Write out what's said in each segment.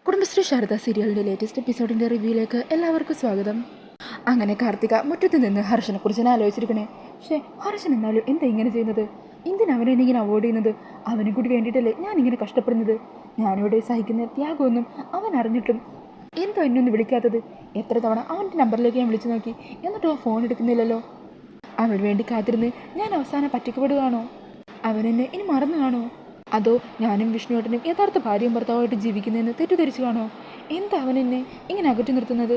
കുടുംബശ്രീ ശാരദ സീരിയലിൻ്റെ ലേറ്റസ്റ്റ് എപ്പിസോഡിൻ്റെ റിവ്യൂയിലേക്ക് എല്ലാവർക്കും സ്വാഗതം. അങ്ങനെ കാർത്തിക മുറ്റത്ത് നിന്ന് ഹർഷനെ കുറിച്ച് ആലോചിച്ചിരിക്കണേ. പക്ഷേ ഹർഷൻ എന്നാലും എന്താ ഇങ്ങനെ ചെയ്യുന്നത്? എന്തിനാ ഇങ്ങനെ അവോയ്ഡ് ചെയ്യുന്നത്? അവനെ കൂടി വേണ്ടിയിട്ടല്ലേ ഞാനിങ്ങനെ കഷ്ടപ്പെടുന്നത്? ഞാനിവിടെ സഹിക്കുന്ന ത്യാഗമൊന്നും അവൻ അറിഞ്ഞിട്ടും എന്തോ എന്നൊന്ന് വിളിക്കാത്തത്? എത്ര തവണ അവൻ്റെ നമ്പറിലേക്ക് ഞാൻ വിളിച്ചു നോക്കി, എന്നിട്ടും ആ ഫോൺ എടുക്കുന്നില്ലല്ലോ. അവന് വേണ്ടി കാത്തിരുന്ന് ഞാൻ അവസാനം പറ്റിക്കപ്പെടുകയാണോ? അവനെന്നെ ഇനി മറന്നു കാണോ? അതോ ഞാനും വിഷ്ണുവേട്ടനും യഥാർത്ഥ ഭാര്യയും ഭർത്താവായിട്ട് ജീവിക്കുന്നതെന്ന് തെറ്റിദ്ധരിച്ചു കാണോ? എന്താ അവൻ എന്നെ ഇങ്ങനെ അകറ്റി നിർത്തുന്നത്?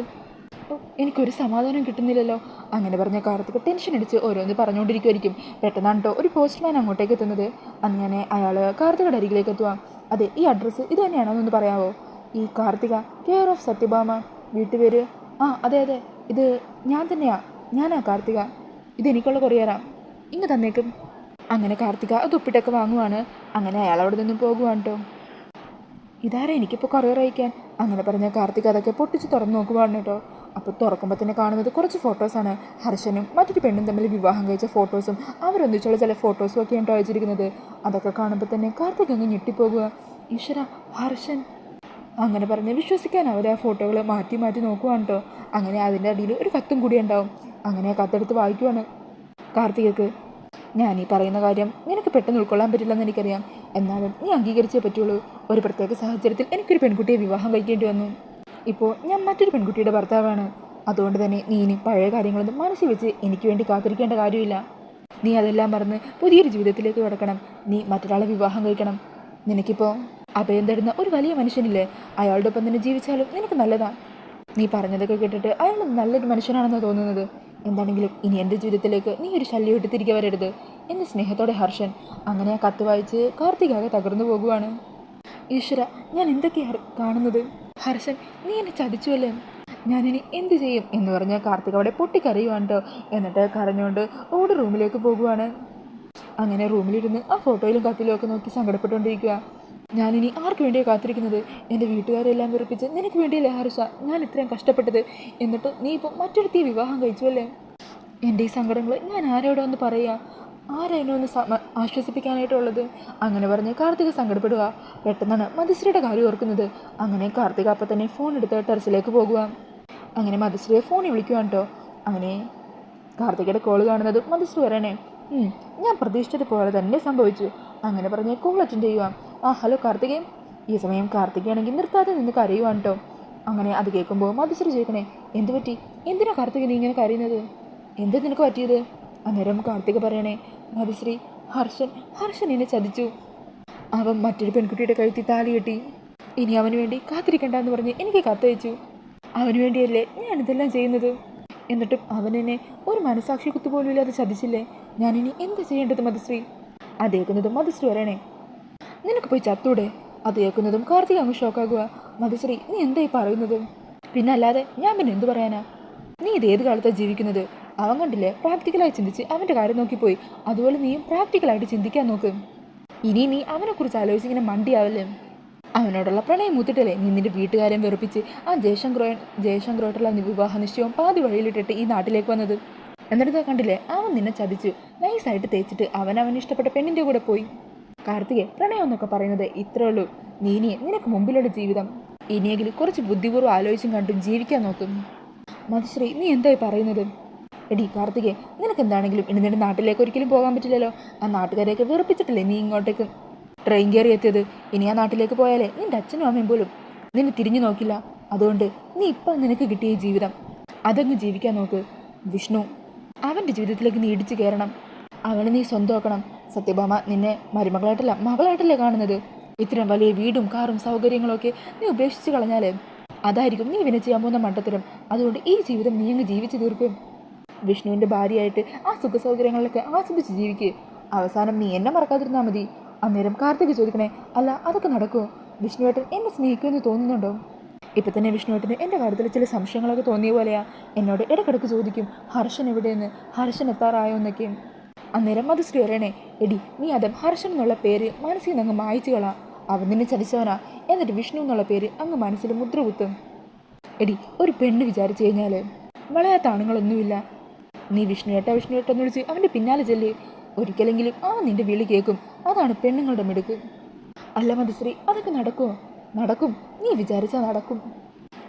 എനിക്കൊരു സമാധാനം കിട്ടുന്നില്ലല്ലോ. അങ്ങനെ പറഞ്ഞ കാർത്തിക് ടെൻഷൻ അടിച്ച് ഓരോന്ന് പറഞ്ഞുകൊണ്ടിരിക്കുമായിരിക്കും. പെട്ടെന്നാണ് കേട്ടോ ഒരു പോസ്റ്റ്മാൻ അങ്ങോട്ടേക്ക് എത്തുന്നത്. അങ്ങനെ അയാൾ കാർത്തികയുടെ അരികിലേക്ക് എത്തുക. അതെ, ഈ അഡ്രസ്സ് ഇത് തന്നെയാണോന്നൊന്ന് പറയാമോ? ഈ കാർത്തിക കെയർ ഓഫ് സത്യഭാമ, വീട്ടുപേര്? അതെ അതെ, ഇത് ഞാൻ തന്നെയാ. ഞാനാ കാർത്തിക. ഇതെനിക്കുള്ള കൊറിയറാ, ഇങ്ങ് തന്നേക്കും. അങ്ങനെ കാർത്തിക അത് ഒപ്പിട്ടൊക്കെ വാങ്ങുവാണ്. അങ്ങനെ അയാൾ അവിടെ നിന്നും പോകുവാണ് കേട്ടോ. ഇതാരാ എനിക്കിപ്പോൾ കൊറിയർ അയക്കാൻ? അങ്ങനെ പറഞ്ഞ കാർത്തിക അതൊക്കെ പൊട്ടിച്ച് തുറന്ന് നോക്കുവാണ് കേട്ടോ. അപ്പോൾ തുറക്കുമ്പോൾ തന്നെ കാണുന്നത് കുറച്ച് ഫോട്ടോസാണ്. ഹർഷനും മറ്റൊരു പെണ്ണും തമ്മിൽ വിവാഹം കഴിച്ച ഫോട്ടോസും അവരൊന്നിച്ചുള്ള ചില ഫോട്ടോസും ഒക്കെയാണ് കേട്ടോ അയച്ചിരിക്കുന്നത്. അതൊക്കെ കാണുമ്പോൾ തന്നെ കാർത്തിക അങ്ങ് ഞെട്ടിപ്പോകുക. ഈശ്വര, ഹർഷൻ! അങ്ങനെ പറഞ്ഞ് വിശ്വസിക്കാനാവാതെ ആ ഫോട്ടോകൾ മാറ്റി മാറ്റി നോക്കുവാണ് കേട്ടോ. അങ്ങനെ അതിൻ്റെ അടിയിൽ ഒരു കത്തും കൂടി ഉണ്ടാവും. അങ്ങനെ ആ കത്തെടുത്ത് വായിക്കുവാണ് കാർത്തികക്ക്. ഞാൻ ഈ പറയുന്ന കാര്യം നിനക്ക് പെട്ടെന്ന് ഉൾക്കൊള്ളാൻ പറ്റില്ലെന്ന് എനിക്കറിയാം. എന്നാലും നീ അംഗീകരിച്ചേ പറ്റുള്ളൂ. ഒരു പ്രത്യേക സാഹചര്യത്തിൽ എനിക്കൊരു പെൺകുട്ടിയെ വിവാഹം കഴിക്കേണ്ടി വന്നു. ഇപ്പോൾ ഞാൻ മറ്റൊരു പെൺകുട്ടിയുടെ ഭർത്താവാണ്. അതുകൊണ്ട് തന്നെ നീ ഇനി പഴയ കാര്യങ്ങളൊന്നും മനസ്സിൽ വെച്ച് എനിക്ക് വേണ്ടി കാത്തിരിക്കേണ്ട കാര്യമില്ല. നീ അതെല്ലാം മറന്ന് പുതിയൊരു ജീവിതത്തിലേക്ക് കിടക്കണം. നീ മറ്റൊരാളെ വിവാഹം കഴിക്കണം. നിനക്കിപ്പോൾ അഭയം തരുന്ന ഒരു വലിയ മനുഷ്യനില്ലേ, അയാളുടെ ഒപ്പം തന്നെ ജീവിച്ചാലും നിനക്ക് നല്ലതാണ്. നീ പറഞ്ഞതൊക്കെ കേട്ടിട്ട് അയാൾ നല്ലൊരു മനുഷ്യനാണെന്നാണ് തോന്നുന്നത്. എന്താണെങ്കിലും ഇനി എൻ്റെ ജീവിതത്തിലേക്ക് നീ ഒരു ശല്യമായിട്ട് തിരികെ വരരുത് എന്ന് സ്നേഹത്തോടെ ഹർഷൻ. അങ്ങനെ ആ കത്ത് വായിച്ച് കാർത്തികാകെ തകർന്നു പോകുവാണ്. ഈശ്വര, ഞാൻ എന്തൊക്കെയാണ് കാണുന്നത്? ഹർഷൻ, നീ എന്നെ ചതിച്ചുവല്ലേ? ഞാനിനി എന്ത് ചെയ്യും എന്ന് പറഞ്ഞ കാർത്തിക അവിടെ പൊട്ടിക്കരയുവാണ് കേട്ടോ. എന്നിട്ട് കരഞ്ഞുകൊണ്ട് ഓട് റൂമിലേക്ക് പോകുവാണ്. അങ്ങനെ റൂമിലിരുന്ന് ആ ഫോട്ടോയിലും കത്തിലും ഒക്കെ നോക്കി സങ്കടപ്പെട്ടുകൊണ്ടിരിക്കുക. ഞാനിനി ആർക്ക് വേണ്ടിയാണ് കാത്തിരിക്കുന്നത്? എൻ്റെ വീട്ടുകാരെല്ലാം വെറുപ്പിച്ച് നിനക്ക് വേണ്ടിയല്ലേ ഹർഷ ഞാൻ ഇത്രയും കഷ്ടപ്പെട്ടത്? എന്നിട്ട് നീ ഇപ്പോൾ മറ്റൊരുത്തി വിവാഹം കഴിച്ചുവല്ലേ? എൻ്റെ ഈ സങ്കടങ്ങൾ ഞാൻ ആരോടെ ഒന്ന് പറയുക? ആരായിരുന്നു ഒന്ന് ആശ്വസിപ്പിക്കാനായിട്ടുള്ളത്? അങ്ങനെ പറഞ്ഞ് കാർത്തിക സങ്കടപ്പെടുക. പെട്ടെന്നാണ് മധുശ്രീയുടെ കാര്യം ഓർക്കുന്നത്. അങ്ങനെ കാർത്തിക അപ്പം തന്നെ ഫോൺ എടുത്ത് ടെറസിലേക്ക് പോകുക. അങ്ങനെ മധുശ്രീയെ ഫോണിൽ വിളിക്കുവാണ് കേട്ടോ. അങ്ങനെ കാർത്തികയുടെ കോൾ കാണുന്നത് മധുശ്രീ പറയണേ, ഞാൻ പ്രതീക്ഷിച്ചത് പോലെ തന്നെ സംഭവിച്ചു. അങ്ങനെ പറഞ്ഞ് കോൾ അറ്റൻഡ് ചെയ്യുക. ഹലോ കാർത്തികയും. ഈ സമയം കാർത്തികയാണെങ്കിൽ നിർത്താതെ നിന്ന് കരയുവാണ് കേട്ടോ. അങ്ങനെ അത് കേൾക്കുമ്പോൾ മധുശ്രീ ചോദിക്കണേ, എന്ത് പറ്റി? എന്തിനാ കാർത്തിക നീ ഇങ്ങനെ കരയുന്നത്? എന്ത് നിനക്ക് പറ്റിയത്? അന്നേരം കാർത്തിക പറയണേ, മധുശ്രീ, ഹർഷൻ എന്നെ ചതിച്ചു. അവൻ മറ്റൊരു പെൺകുട്ടിയുടെ കഴുത്തി താലി കെട്ടി. ഇനി അവന് വേണ്ടി കാത്തിരിക്കണ്ടെന്ന് പറഞ്ഞ് എനിക്ക് കത്തയച്ചു. അവന് വേണ്ടിയല്ലേ ഞാനിതെല്ലാം ചെയ്യുന്നത്? എന്നിട്ടും അവൻ എന്നെ ഒരു മനസാക്ഷി കുത്തുപോലും ഇല്ലാതെ ചതിച്ചില്ലേ? ഞാനിനി എന്താ ചെയ്യേണ്ടത് മധുശ്രീ? അത് കേൾക്കുന്നതും മധുശ്രീ പറയണേ, നിനക്ക് പോയി ചത്തൂടെ? അത് കേൾക്കുന്നതും കാർത്തിക അങ്ങ് ഷോക്കാകുക. മധുശ്രീ, നീ എന്തായി പറയുന്നത്? പിന്നെ അല്ലാതെ ഞാൻ പിന്നെ എന്തു പറയാനാ? നീ ഇത് ഏത് കാലത്താണ് ജീവിക്കുന്നത്? അവൻ കണ്ടില്ലേ, പ്രാക്ടിക്കലായി ചിന്തിച്ച് അവൻ്റെ കാര്യം നോക്കിപ്പോയി. അതുപോലെ നീയും പ്രാക്ടിക്കലായിട്ട് ചിന്തിക്കാൻ നോക്ക്. ഇനി നീ അവനെക്കുറിച്ച് ആലോചിച്ചിങ്ങനെ മണ്ടിയാവല്ലേ? അവനോടുള്ള പ്രണയം മൂത്തിട്ടല്ലേ നീ നിന്റെ വീട്ടുകാരൻ വെറുപ്പിച്ച് ആ ജയശങ്കറുമായിട്ടുള്ള വിവാഹ നിശ്ചയവും പാതി വഴിയിലിട്ടിട്ട് ഈ നാട്ടിലേക്ക് വന്നത്? എന്നിട്ട് കണ്ടില്ലേ, അവൻ നിന്നെ ചതിച്ചു നൈസായിട്ട് തേച്ചിട്ട് അവൻ ഇഷ്ടപ്പെട്ട പെണ്ണിൻ്റെ കൂടെ പോയി. കാർത്തികെ, പ്രണയം എന്നൊക്കെ പറയുന്നത് ഇത്രേ ഉള്ളൂ. നിനക്ക് മുമ്പിലുള്ള ജീവിതം ഇനിയെങ്കിലും കുറച്ച് ബുദ്ധിപൂർവ്വം ആലോചിച്ചും കണ്ടും ജീവിക്കാൻ നോക്കും. മധുശ്രീ, നീ എന്തായി പറയുന്നത്? എടി കാർത്തികെ, നിനക്ക് എന്താണെങ്കിലും ഇനി നിന്റെ നാട്ടിലേക്ക് ഒരിക്കലും പോകാൻ പറ്റില്ലല്ലോ. ആ നാട്ടുകാരെയൊക്കെ വെറുപ്പിച്ചിട്ടല്ലേ നീ ഇങ്ങോട്ടേക്ക് ട്രെയിൻ കയറി എത്തിയത്. ഇനി ആ നാട്ടിലേക്ക് പോയാലേ നിന്റെ അച്ഛനും അമ്മയും പോലും നിന്നെ തിരിഞ്ഞു നോക്കില്ല. അതുകൊണ്ട് നീ ഇപ്പം നിനക്ക് കിട്ടിയ ജീവിതം അതങ്ങ് ജീവിക്കാൻ നോക്ക്. വിഷ്ണു, അവൻ്റെ ജീവിതത്തിലേക്ക് നീ ഇടിച്ചു കയറണം. അവനെ നീ സ്വന്തമാക്കണം. സത്യഭാമ നിന്നെ മരുമകളായിട്ടല്ല മകളായിട്ടല്ലേ കാണുന്നത്. ഇത്രയും വലിയ വീടും കാറും സൗകര്യങ്ങളൊക്കെ നീ ഉപേക്ഷിച്ച് കളഞ്ഞാലേ അതായിരിക്കും നീ ഇവനെ ചെയ്യാൻ പോകുന്ന മണ്ടത്തരം. അതുകൊണ്ട് ഈ ജീവിതം നീ അങ്ങ് ജീവിച്ചു തീർക്കും. വിഷ്ണുവിൻ്റെ ഭാര്യയായിട്ട് ആ സുഖ സൗകര്യങ്ങളിലൊക്കെ ആസ്വദിച്ച് ജീവിക്കുക. അവസാനം നീ എന്നെ മറക്കാതിരുന്നാൽ മതി. അന്നേരം കാർത്തിക് ചോദിക്കണേ, അല്ല അതൊക്കെ നടക്കുമോ? വിഷ്ണുവേട്ടൻ എന്നെ സ്നേഹിക്കുമെന്ന് തോന്നുന്നുണ്ടോ? ഇപ്പം തന്നെ വിഷ്ണുവേട്ടന് എൻ്റെ കാര്യത്തിൽ ചില സംശയങ്ങളൊക്കെ തോന്നിയ പോലെയാ. എന്നോട് ഇടയ്ക്കിടയ്ക്ക് ചോദിക്കും, ഹർഷൻ എവിടെയെന്ന്, ഹർഷൻ എത്താറായോ എന്നൊക്കെ. അന്നേരം മധുശ്രീ പറയണേ, എടി നീ അതും ഹർഷൻ എന്നുള്ള പേര് മനസ്സിൽ നിന്ന് അങ്ങ് മായിച്ചു കളാ. അവൻ നിന്നെ ചതിച്ചവനാ. എന്നിട്ട് വിഷ്ണു എന്നുള്ള പേര് അങ്ങ് മനസ്സിൽ മുദ്ര കുത്തും. എടി, ഒരു പെണ്ണ് വിചാരിച്ചു കഴിഞ്ഞാൽ വളയാത്ത ആണുങ്ങളൊന്നുമില്ല. നീ വിഷ്ണുവേട്ടെന്ന് വിളിച്ച് അവൻ്റെ പിന്നാലെ ചെല്ലേ. ഒരിക്കലെങ്കിലും അവൻ നിന്റെ വിളി കേൾക്കും. അതാണ് പെണ്ണുങ്ങളുടെ മിടുക്ക്. അല്ല മധുശ്രീ, അതൊക്കെ നടക്കുമോ? നടക്കും. നീ വിചാരിച്ചാൽ നടക്കും.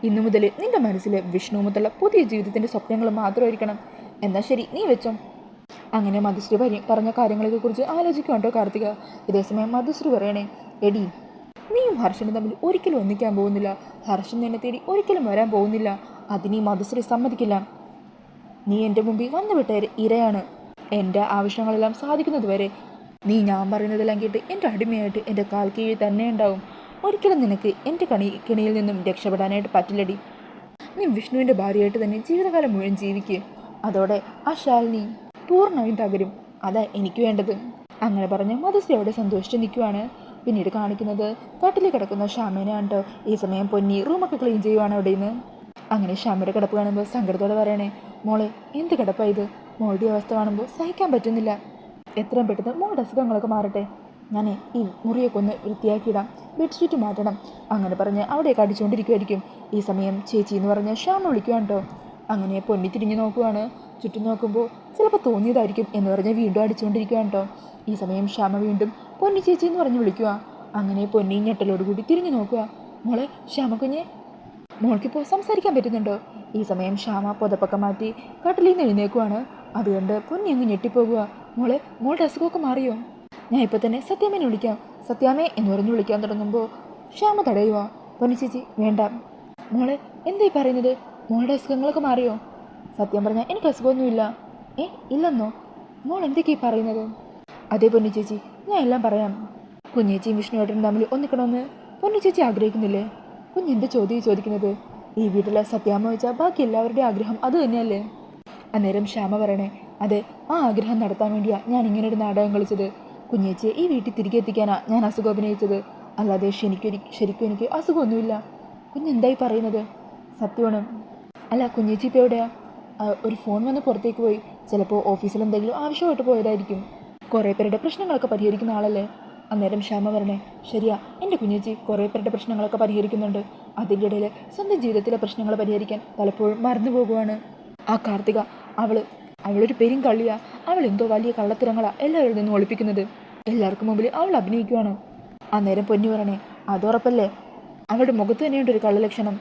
ഇന്നു മുതൽ നിന്റെ മനസ്സിൽ വിഷ്ണുവുമൊത്തുള്ള പുതിയ ജീവിതത്തിൻ്റെ സ്വപ്നങ്ങൾ മാത്രമായിരിക്കണം. എന്നാൽ ശരി, നീ വെച്ചോ. അങ്ങനെ മധുശ്രീ പറഞ്ഞ കാര്യങ്ങളെക്കുറിച്ച് ആലോചിക്കുവാണ്ടോ കാർത്തിക. ഇതേസമയം മധുശ്രീ പറയണേ, എടി നീയും ഹർഷനും തമ്മിൽ ഒരിക്കലും ഒന്നിക്കാൻ പോകുന്നില്ല. ഹർഷൻ നിന്നെ തേടി ഒരിക്കലും വരാൻ പോകുന്നില്ല. അതിനീ മധുശ്രീ സമ്മതിക്കില്ല. നീ എൻ്റെ മുമ്പിൽ വന്നുവിട്ട ഇരയാണ്. എൻ്റെ ആവശ്യങ്ങളെല്ലാം സാധിക്കുന്നത് വരെ നീ ഞാൻ പറയുന്നതെല്ലാം കേട്ട് എൻ്റെ അടിമയായിട്ട് എൻ്റെ കാൽ കീഴിൽ തന്നെ ഉണ്ടാവും. ഒരിക്കലും നിനക്ക് എൻ്റെ കെണിയിൽ നിന്നും രക്ഷപ്പെടാനായിട്ട് പറ്റില്ലടി. നീ വിഷ്ണുവിൻ്റെ ഭാര്യയായിട്ട് തന്നെ ജീവിതകാലം മുഴുവൻ ജീവിക്കുക. അതോടെ ആ ശാലിനി പൂർണ്ണമായും തകരും. അതാ എനിക്ക് വേണ്ടത്. അങ്ങനെ പറഞ്ഞ് മധുശ്രീ അവിടെ സന്തോഷിച്ച് നിൽക്കുവാണ്. പിന്നീട് കാണിക്കുന്നത് കാട്ടിൽ കിടക്കുന്ന ശ്യാമേനെയാണ് കേട്ടോ. ഈ സമയം പൊന്നി റൂമൊക്കെ ക്ലീൻ ചെയ്യുവാണ് അവിടെ നിന്ന്. അങ്ങനെ ശ്യാമയുടെ കിടപ്പ് കാണുമ്പോൾ സങ്കടത്തോടെ പറയണേ, മോളെ എന്ത് കിടപ്പാണ് ഇത്? മോളുടെ അവസ്ഥ കാണുമ്പോൾ സഹിക്കാൻ പറ്റുന്നില്ല. എത്രയും പെട്ടെന്ന് മോളുടെ അസുഖങ്ങളൊക്കെ മാറട്ടെ. ഞാൻ ഈ മുറിയൊക്കെ ഒന്ന് വൃത്തിയാക്കിയിടാം, ബെഡ്ഷീറ്റ് മാറ്റണം. അങ്ങനെ പറഞ്ഞ് അവിടെയൊക്കെ അടിച്ചുകൊണ്ടിരിക്കുമായിരിക്കും. ഈ സമയം ചേച്ചി എന്ന് പറഞ്ഞ് ശ്യാമ വിളിക്കുവാണ് കേട്ടോ. അങ്ങനെ പൊന്നി തിരിഞ്ഞു നോക്കുവാണ്. ചുറ്റും നോക്കുമ്പോൾ ചിലപ്പോൾ തോന്നിയതായിരിക്കും എന്ന് പറഞ്ഞ് വീണ്ടും അടിച്ചുകൊണ്ടിരിക്കുവാണ് കേട്ടോ. ഈ സമയം ശ്യാമ വീണ്ടും പൊന്നി ചേച്ചി എന്ന് പറഞ്ഞ് വിളിക്കുക. അങ്ങനെ പൊന്നി ഞെട്ടലോടുകൂടി തിരിഞ്ഞു നോക്കുക. മോളെ ശ്യാമ കുഞ്ഞെ, മോൾക്കിപ്പോൾ സംസാരിക്കാൻ പറ്റുന്നുണ്ടോ? ഈ സമയം ശ്യാമ പുതപ്പൊക്കെ മാറ്റി കട്ടിലിൽ നിന്ന് എഴുന്നേക്കുവാണ്. അതുകൊണ്ട് പൊന്നി അങ്ങ് ഞെട്ടിപ്പോകുക. മോളുടെ അസുഖമൊക്കെ മാറിയോ? ഞാൻ ഇപ്പോൾ തന്നെ സത്യാമ്മേനെ വിളിക്കാം. സത്യാമ്മേ എന്ന് പറഞ്ഞ് വിളിക്കാൻ തുടങ്ങുമ്പോൾ ശ്യാമ തടയുക. പൊന്നി ചേച്ചി വേണ്ട. മോളെ എന്തായി പറയുന്നത്? മോളുടെ അസുഖങ്ങളൊക്കെ മാറിയോ? സത്യം പറഞ്ഞാൽ എനിക്ക് അസുഖമൊന്നുമില്ല. ഇല്ലെന്നോ? മോൾ എന്തൊക്കെയായി പറയുന്നത്? അതേ പൊന്നി ചേച്ചി, ഞാൻ എല്ലാം പറയാം. കുഞ്ഞേച്ചിയും വിഷ്ണുവേട്ടനും തമ്മിൽ ഒന്നിക്കണമെന്ന് പൊന്നി ചേച്ചി ആഗ്രഹിക്കുന്നില്ലേ? കുഞ്ഞെന്ത് ചോദ്യം ചോദിക്കുന്നത്? ഈ വീട്ടിലെ സത്യാമ്മ വെച്ചാൽ ബാക്കി എല്ലാവരുടെയും ആഗ്രഹം അത് തന്നെയല്ലേ? അന്നേരം ശ്യാമ പറയണേ, അതെ, ആ ആഗ്രഹം നടത്താൻ വേണ്ടിയാണ് ഞാൻ ഇങ്ങനൊരു നാടകം കളിച്ചത്. കുഞ്ഞേച്ചിയെ ഈ വീട്ടിൽ തിരികെ എത്തിക്കാനാണ് ഞാൻ അസുഖം അഭിനയിച്ചത്. അല്ലാതെ ശരിക്കും എനിക്ക് അസുഖമൊന്നുമില്ല. കുഞ്ഞെന്തായി പറയുന്നത്? സത്യമാണ്. അല്ല, കുഞ്ഞേച്ചി ഇപ്പോൾ എവിടെയാ? ഒരു ഫോൺ വന്ന് പുറത്തേക്ക് പോയി. ചിലപ്പോൾ ഓഫീസിൽ എന്തെങ്കിലും ആവശ്യമായിട്ട് പോയതായിരിക്കും. കുറേ പേരുടെ പ്രശ്നങ്ങളൊക്കെ പരിഹരിക്കുന്ന ആളല്ലേ? അന്നേരം ശ്യാമ പറഞ്ഞേ, ശരിയാ, എൻ്റെ കുഞ്ഞേച്ചി കുറേ പേരുടെ പ്രശ്നങ്ങളൊക്കെ പരിഹരിക്കുന്നുണ്ട്. അതിൻ്റെ ഇടയിൽ സ്വന്തം ജീവിതത്തിലെ പ്രശ്നങ്ങൾ പരിഹരിക്കാൻ പലപ്പോഴും മറന്നു പോകുവാണ്. ആ കാർത്തിക, അവളൊരു പെരും കള്ളിയാ. അവൾ എന്തോ വലിയ കള്ളത്തരങ്ങളാണ് എല്ലാവരിൽ നിന്നും ഒളിപ്പിക്കുന്നത്. എല്ലാവർക്കും മുമ്പിൽ അവൾ അഭിനയിക്കുവാണ്. അന്നേരം പൊന്നു പറയണേ, അതുറപ്പല്ലേ? അവളുടെ മുഖത്ത് തന്നെയുണ്ട് ഒരു കള്ളലക്ഷണം.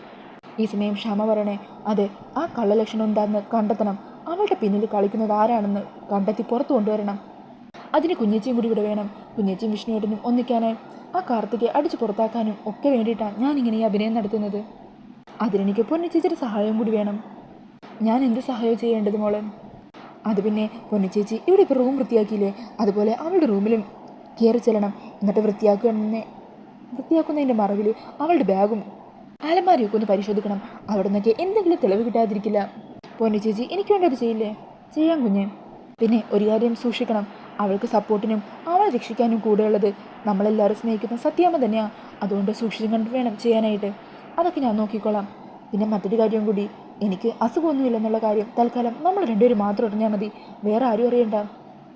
ഈ സമയം ശ്യാമ പറയണേ, അതെ, ആ കള്ളലക്ഷണം എന്താണെന്ന് കണ്ടെത്തണം. അവളുടെ പിന്നിൽ കളിക്കുന്നത് ആരാണെന്ന് കണ്ടെത്തി പുറത്തു കൊണ്ടുവരണം. അതിന് കുഞ്ഞേച്ചിയും കൂടി ഇവിടെ വേണം. കുഞ്ഞേച്ചിയും വിഷ്ണുവേട്ടനും ഒന്നിക്കാനായി ആ കാർത്തികയെ അടിച്ചു പുറത്താക്കാനും ഒക്കെ വേണ്ടിയിട്ടാണ് ഞാനിങ്ങനെ ഈ അഭിനയം നടത്തുന്നത്. അതിനെനിക്ക് പൊന്നിച്ചേച്ചിയുടെ സഹായം കൂടി വേണം. ഞാൻ എന്ത് സഹായം ചെയ്യേണ്ടത് മോളെ? അത് പിന്നെ പൊന്നിച്ചേച്ചി ഇവിടെ ഇപ്പോൾ റൂം വൃത്തിയാക്കിയില്ലേ, അതുപോലെ അവളുടെ റൂമിലും കയറി ചെല്ലണം. എന്നിട്ട് വൃത്തിയാക്കുന്നതിൻ്റെ മറവിൽ അവളുടെ ബാഗും അലമാരിയൊക്കെ ഒന്ന് പരിശോധിക്കണം. അവിടെ നിന്നൊക്കെ എന്തെങ്കിലും തെളിവ് കിട്ടാതിരിക്കില്ല. പൊന്നിച്ചേച്ചി എനിക്ക് വേണ്ടി അത് ചെയ്യില്ലേ? ചെയ്യാം കുഞ്ഞെ. പിന്നെ ഒരു കാര്യം സൂക്ഷിക്കണം, അവൾക്ക് സപ്പോർട്ടിനും അവളെ രക്ഷിക്കാനും കൂടെയുള്ളത് നമ്മളെല്ലാവരും സ്നേഹിക്കുന്ന സത്യാമ്മ തന്നെയാണ്. അതുകൊണ്ട് സൂക്ഷിച്ചും കണ്ട് വേണം ചെയ്യാനായിട്ട്. അതൊക്കെ ഞാൻ നോക്കിക്കോളാം. പിന്നെ മറ്റൊരു കാര്യം കൂടി, എനിക്ക് അസുഖമൊന്നുമില്ലെന്നുള്ള കാര്യം തൽക്കാലം നമ്മൾ രണ്ടുപേരും മാത്രം അറിഞ്ഞാൽ മതി, വേറെ ആരും അറിയണ്ട.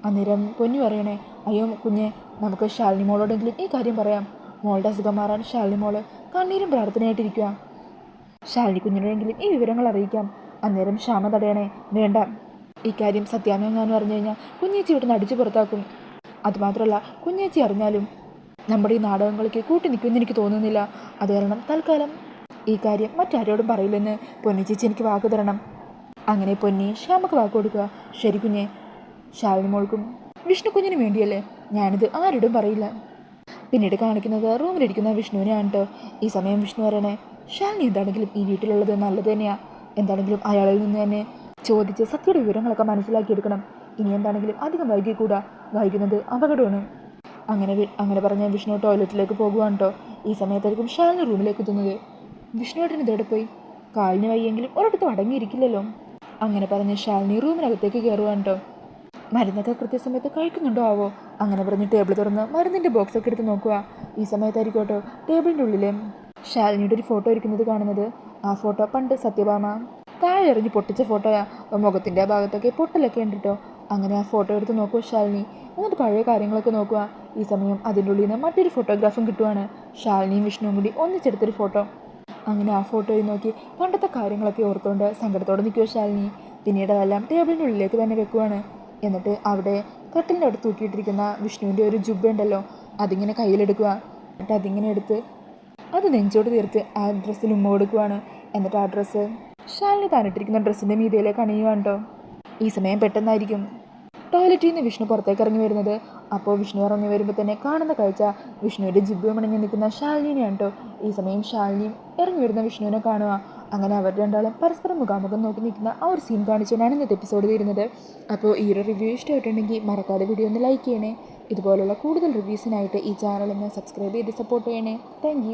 അന്നേരം പൊന്നു പറയണേ, അയ്യോ കുഞ്ഞെ, നമുക്ക് ശാലിനി മോളോടെങ്കിലും ഈ കാര്യം പറയാം. മോളുടെ അസുഖം മാറാൻ ശാലിനി മോള് കണ്ണീരും പ്രാർത്ഥനയായിട്ടിരിക്കുക. ശാലിനി കുഞ്ഞിനെങ്കിലും ഈ വിവരങ്ങൾ അറിയിക്കാം. അന്നേരം ശ്യാമ തടയണേ, വേണ്ട, ഇക്കാര്യം സത്യാമ്മ ഞാനും അറിഞ്ഞു കഴിഞ്ഞാൽ കുഞ്ഞേച്ചി ഇവിടെ നിന്ന് അടിച്ചു പുറത്താക്കും. അതുമാത്രമല്ല, കുഞ്ഞേച്ചി അറിഞ്ഞാലും നമ്മുടെ ഈ നാടകങ്ങൾക്ക് കൂട്ടി നിൽക്കുമെന്ന് എനിക്ക് തോന്നുന്നില്ല. അത് കാരണം തൽക്കാലം ഈ കാര്യം മറ്റാരോടും പറയില്ലെന്ന് പൊന്നിച്ചേച്ചി എനിക്ക് വാക്ക് തരണം. അങ്ങനെ പൊന്നി ശ്യാമക്ക് വാക്ക് കൊടുക്കുക. ശരി കുഞ്ഞെ, ശാലിനി മോൾക്കും വിഷ്ണു കുഞ്ഞിനും വേണ്ടിയല്ലേ, ഞാനിത് ആരോടും പറയില്ല. പിന്നീട് കാണിക്കുന്നത് റൂമിലിരിക്കുന്ന വിഷ്ണുവിനെയാണ് കേട്ടോ. ഈ സമയം വിഷ്ണു പറയണേ, ശാലിനി എന്താണെങ്കിലും ഈ വീട്ടിലുള്ളത് നല്ലത് തന്നെയാണ്. എന്താണെങ്കിലും അയാളിൽ നിന്ന് തന്നെ ചോദിച്ച് സത്യയുടെ വിവരങ്ങളൊക്കെ മനസ്സിലാക്കിയെടുക്കണം. ഇനി എന്താണെങ്കിലും അധികം വൈകിക്കൂടാ, വൈകുന്നത് അപകടമാണ്. അങ്ങനെ പറഞ്ഞ വിഷ്ണു ടോയ്ലറ്റിലേക്ക് പോകുവാണ് കേട്ടോ. ഈ സമയത്തായിരിക്കും ശാലിനി റൂമിലേക്ക് എത്തുന്നത്. വിഷ്ണുവേട്ടന് ഇതോടെ പോയി, കാലിന് വയ്യെങ്കിലും ഒരിടത്തും അടങ്ങിയിരിക്കില്ലല്ലോ. അങ്ങനെ പറഞ്ഞ് ശാലിനി റൂമിനകത്തേക്ക് കയറുവാണ് കേട്ടോ. മരുന്നൊക്കെ കൃത്യസമയത്ത് കഴിക്കുന്നുണ്ടോ ആവോ? അങ്ങനെ പറഞ്ഞ് ടേബിൾ തുറന്ന് മരുന്നിൻ്റെ ബോക്സൊക്കെ എടുത്ത് നോക്കുക. ഈ സമയത്തായിരിക്കും കേട്ടോ ടേബിളിൻ്റെ ഉള്ളിൽ ശാലിനിയുടെ ഒരു ഫോട്ടോ ഇരിക്കുന്നത് കാണുന്നത്. ആ ഫോട്ടോ പണ്ട് സത്യഭാമ താഴെ എറിഞ്ഞ് പൊട്ടിച്ച ഫോട്ടോയാ. മുഖത്തിൻ്റെ ആ ഭാഗത്തൊക്കെ പൊട്ടലൊക്കെ ഉണ്ട് കേട്ടോ. അങ്ങനെ ആ ഫോട്ടോ എടുത്ത് നോക്കുക ശാലിനി. എന്നിട്ട് പഴയ കാര്യങ്ങളൊക്കെ നോക്കുക. ഈ സമയം അതിൻ്റെ ഉള്ളിൽ നിന്ന് മറ്റൊരു ഫോട്ടോഗ്രാഫും കിട്ടുവാണ്. ശാലിനിയും വിഷ്ണുവും കൂടി ഒന്നിച്ചെടുത്തൊരു ഫോട്ടോ. അങ്ങനെ ആ ഫോട്ടോയിൽ നോക്കി പണ്ടത്തെ കാര്യങ്ങളൊക്കെ ഓർത്തുകൊണ്ട് സങ്കടത്തോടെ നിൽക്കുക ശാലിനി. പിന്നീട് അതെല്ലാം ടേബിളിൻ്റെ ഉള്ളിലേക്ക് തന്നെ വെക്കുവാണ്. എന്നിട്ട് അവിടെ കട്ടിലിൻ്റെ അവിടെ തൂക്കിയിട്ടിരിക്കുന്ന വിഷ്ണുവിൻ്റെ ഒരു ജുബ്ബ ഉണ്ടല്ലോ, അതിങ്ങനെ കയ്യിലെടുക്കുക. എന്നിട്ട് അതിങ്ങനെ എടുത്ത് അത് നെഞ്ചോട് തീർത്ത് ആ ഡ്രസ്സിൽ ഉമ്മ കൊടുക്കുവാണ്. എന്നിട്ട് ആ ഡ്രസ്സ് ശാലിനി താനിട്ടിരിക്കുന്ന ഡ്രസ്സിൻ്റെ മീതിയിലേക്ക് അണിയുവാണ് കേട്ടോ. ഈ സമയം പെട്ടെന്നായിരിക്കും ടോയ്ലറ്റിൽ നിന്ന് വിഷ്ണു പുറത്തേക്ക് ഇറങ്ങി വരുന്നത്. അപ്പോൾ വിഷ്ണു ഇറങ്ങി വരുമ്പോൾ തന്നെ കാണുന്ന കാഴ്ച വിഷ്ണുവിൻ്റെ ജിബ്ബ മണിഞ്ഞ് നിൽക്കുന്ന ശാലിനിയാണ് കേട്ടോ. ഈ സമയം ശാലിനിയും ഇറങ്ങി വരുന്ന വിഷ്ണുവിനെ കാണുക. അങ്ങനെ അവർ രണ്ടാളും പരസ്പരം മുഖാമുഖം നോക്കി നിൽക്കുന്ന ആ ഒരു സീൻ കാണിച്ചുകൊണ്ടാണ് ഇന്നത്തെ എപ്പിസോഡ് തീരുന്നത്. അപ്പോൾ ഈ ഒരു റിവ്യൂ ഇഷ്ടമായിട്ടുണ്ടെങ്കിൽ മറക്കാതെ വീഡിയോ ഒന്ന് ലൈക്ക് ചെയ്യണേ. ഇതുപോലുള്ള കൂടുതൽ റിവ്യൂസിനായിട്ട് ഈ ചാനൽ ഒന്ന് സബ്സ്ക്രൈബ് ചെയ്ത് സപ്പോർട്ട് ചെയ്യണേ. താങ്ക്